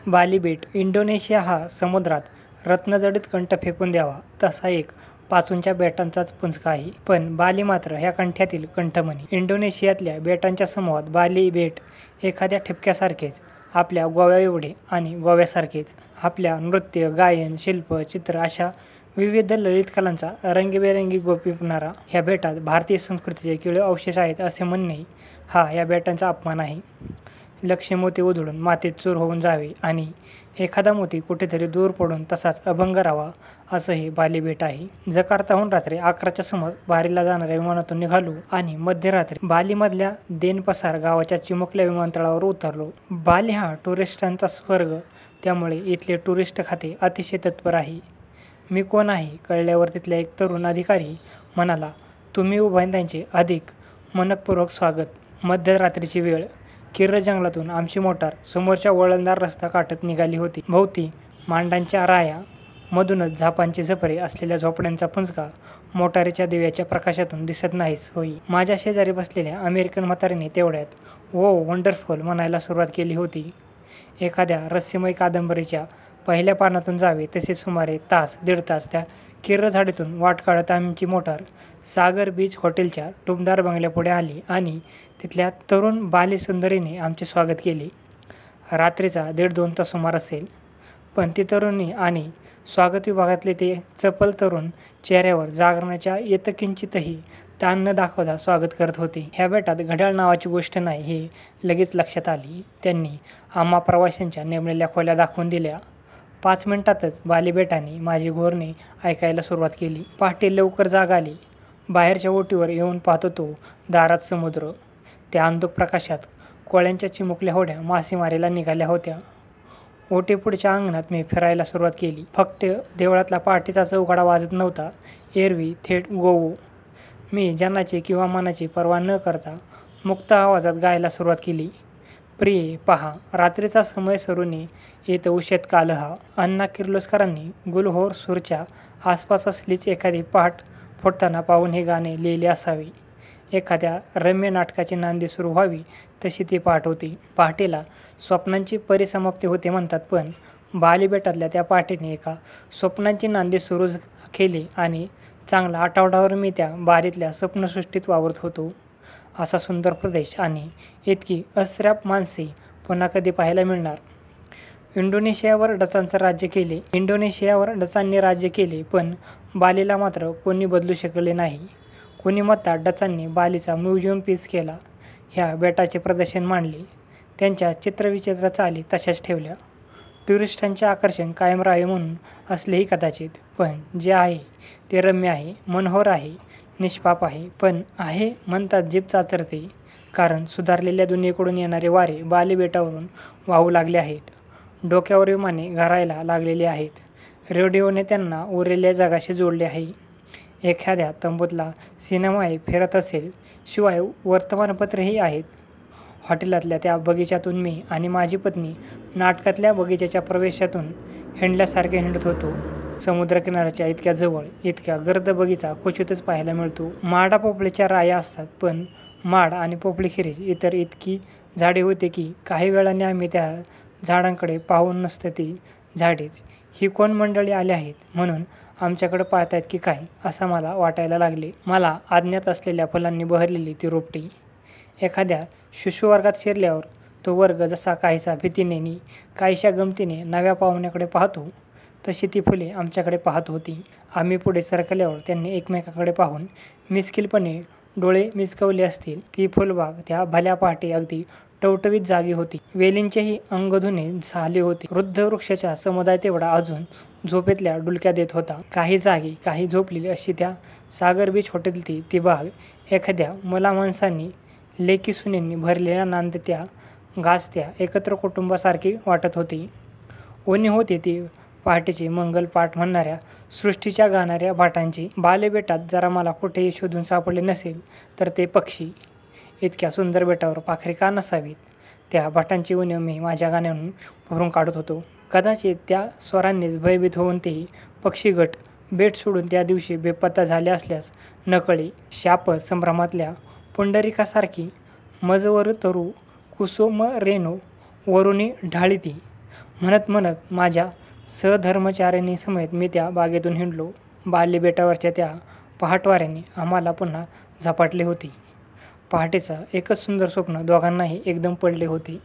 बाली बेट Indonesia हा समुद्रात रत्नजडित कंठ फेकून द्यावा तसा एक पाचूंच्या बेटांचाच पुंजका आहे. पण बाली मात्र ह्या कंठ्यातील कंठमणी. इंडोनेशियातल्या बेटांच्या समूहात बाली बेट एखाद्या ठिपक्यासारखेच, आपल्या गोव्या एवढे आणि गोव्यासारखेच. आपल्या नृत्य, गायन, शिल्प, चित्र अशा विविध ललित कलांचा रंगीबेरंगी गोपिणारा ह्या बेटात भारतीय संस्कृतीचे किळे अवशेष आहेत असे म्हणणे हा या बेटांचा अपमान आहे. लक्ष मोती उधळून मातीत चूर होऊन जावे आणि एखादा मोती कुठेतरी दूर पडून तसाच अभंग राहावा असं हे बाली बेट आहे. जकार्ताहून रात्री 11च्या सुमारास बालीला जाणाऱ्या विमानातून निघालो आणि मध्यरात्री बालीमधल्या देनपसार गावाच्या चिमुकल्या विमानतळावर उतरलो. बाली हा टुरिस्टांचा स्वर्ग, त्यामुळे इथले टुरिस्ट खाते अतिशय तत्पर आहे. मी कोण आहे कळल्यावर तिथला एक तरुण अधिकारी म्हणाला, तुम्ही उभयतांचे अधिक मनपूर्वक स्वागत. मध्यरात्रीची वेळ. किर्र जंगलातून आमची मोटार समोरच्या वळणदार रस्ता काढत निघाली होती. भोवती मांडांच्या राया, मधूनच झापांचे झपरे असलेल्या झोपड्यांचा पुंजका मोटारीच्या दिव्याच्या प्रकाशातून दिसत नाहीस होई. माझ्या शेजारी बसलेल्या अमेरिकन म्हातारीने तेवढ्यात ओ वंडरफुल म्हणायला सुरुवात केली होती. एखाद्या रहस्यमय कादंबरीच्या पहिल्या पानातून जावे तसे सुमारे दीड तास त्या किर्र झाडीतून वाट काढत आमची मोटार सागर बीच हॉटेलच्या टुमदार बंगल्यापुढे आली आणि तिथल्या तरुण बाली सुंदरीने आमचे स्वागत केले. रात्रीचा 1.5-2 तास सुमार असेल, पण ती तरुणी आणि स्वागत विभागातले ते चपल तरुण चेहऱ्यावर जागरणाच्या यत्किंचितही ताण न दाखवता स्वागत करत होते. ह्या बेटात घड्याळ नावाची गोष्ट नाही हे लगेच लक्षात आली. त्यांनी आम्हा प्रवाशांच्या नेमलेल्या खोल्या दाखवून दिल्या. 5 मिनिटातच बाली बेटाने माझी घोरणे ऐकायला सुरुवात केली. पहाटे लवकर जाग आली. बाहेरच्या ओटीवर येऊन पाहतो तो दारात समुद्र. त्या अंधुक प्रकाशात कोळ्यांच्या चिमुकल्या होड्या मासेमारीला निघाल्या होत्या. ओटीपुढच्या अंगणात मी फिरायला सुरुवात केली. फक्त देवळातला पहाटेचा चौघडा वाजत नव्हता, एरवी थेट गोवू. मी जनाची किंवा मनाची पर्वा न करता मुक्त आवाजात गायला सुरुवात केली. प्रिये पहा, रात्रीचा समय सरूने येत उशेत काल हा. अण्णा किर्लोस्करांनी गुलहोर सूरच्या आसपास असलीच एखादी पहाट फुटताना पाहून हे गाणे लिहिले असावे. एखाद्या रम्य नाटकाची नांदी सुरू व्हावी तशी ती पहाट होती. पहाटेला स्वप्नांची परिसमाप्ती होते म्हणतात, पण बाली बेटातल्या त्या पहाटेने एका स्वप्नांची नांदी सुरू केली आणि चांगला आठवडाभर मी त्या बारीतल्या स्वप्नसृष्टीत वावरत होतो. असा सुंदर प्रदेश आणि इतकी अस्राप माणसे पुन्हा कधी पाहायला मिळणार? इंडोनेशियावर डचांनी राज्य केले, पण बालीला मात्र कोणी बदलू शकले नाही. कोणी म्हणतात डचांनी बालीचा म्युझियम पीस केला, ह्या बेटाचे प्रदर्शन मांडले, त्यांच्या चित्रविचित्र चाली तशाच ठेवल्या. टुरिस्टांचे आकर्षण कायम राहावे म्हणून असलेही कदाचित. पण जे आहे ते रम्य आहे, मनोहर आहे, निष्पाप आहे. पण आहे म्हणतात जीभ चाचरते, कारण सुधारलेल्या दुनियेकडून येणारे वारे बाली बेटावरून वाहू लागले आहेत. डोक्यावर विमाने घरायला लागलेली आहेत. रेडिओने त्यांना उरलेल्या जगाशी जोडले आहे. एखाद्या तंबूतला सिनेमाही फिरत असेल, शिवाय वर्तमानपत्रेही आहेत. हॉटेलातल्या त्या बगीच्यातून मी आणि माझी पत्नी नाटकातल्या बगीच्याच्या प्रवेशातून हिंडल्यासारखे हिंडत होतो. समुद्रकिनाऱ्याच्या इतक्या जवळ इतक्या गर्द बगीचा क्वचितच पाहायला मिळतो. माडा पोपळीच्या राया असतात, पण माड आणि पोपळीखेरीज इतर इतकी झाडे होते की काही वेळाने आम्ही त्या झाडांकडे पाहून नसतं ती झाडेच, ही कोण मंडळी आली आहेत म्हणून आमच्याकडे पाहतायत की काय असं मला वाटायला लागले. मला अज्ञात असलेल्या फुलांनी बहरलेली ती रोपटी. एखाद्या शिशुवर्गात शिरल्यावर तो वर्ग जसा काहीसा भीतीने नि काहीशा गमतीने नव्या पाहुण्याकडे पाहतो, तशी ती फुले आमच्याकडे पाहत होती. आम्ही पुढे सरकल्यावर त्यांनी एकमेकाकडे पाहून मिस्किलपणे डोळे मिचकवले असतील. ती फुलबाग त्या भल्या पहाटे अगदी टवटवीत जागी होती. वेलींचेही अंगधुणे झाले होते. वृद्ध वृक्षाच्या समुदाय तेवढा अजून झोपेतल्या डुलक्या देत होता. काही जागी, काही झोपलेली अशी त्या सागर बीच हॉटेलची ती बाग एखाद्या मुलामाणसांनी, लेकी सुनेंनी भरलेल्या नांदत्या गाजत्या एकत्र कुटुंबासारखी वाटत होती. ओणी होती ती पहाटेची मंगलपाठ म्हणणाऱ्या, सृष्टीच्या गाणाऱ्या भाटांची. बाली बेटात जरा मला कुठेही शोधून सापडले नसेल तर ते पक्षी. इतक्या सुंदर बेटावर पाखरे का नसावीत? त्या भाटांची उणीव मी माझ्या गाण्यावरून भरून काढत होतो. कदाचित त्या स्वरांनीच भयभीत होऊन तेही पक्षीगट बेट सोडून त्या दिवशी बेपत्ता झाले असल्यास नकळे. शाप संभ्रमातल्या पुंडरिकासारखी मजवर तरु कुसुम रेणू वरुणी ढाळीती. म्हणत म्हणत माझ्या सहधर्मचारिणीसमवेत मी त्या बागेतून हिंडलो. बाली बेटावरच्या त्या पहाटवाऱ्याने आम्हाला पुन्हा झपाटले होते. पहाटेचं एकच सुंदर स्वप्न दोघांनाही एकदम पडले होते.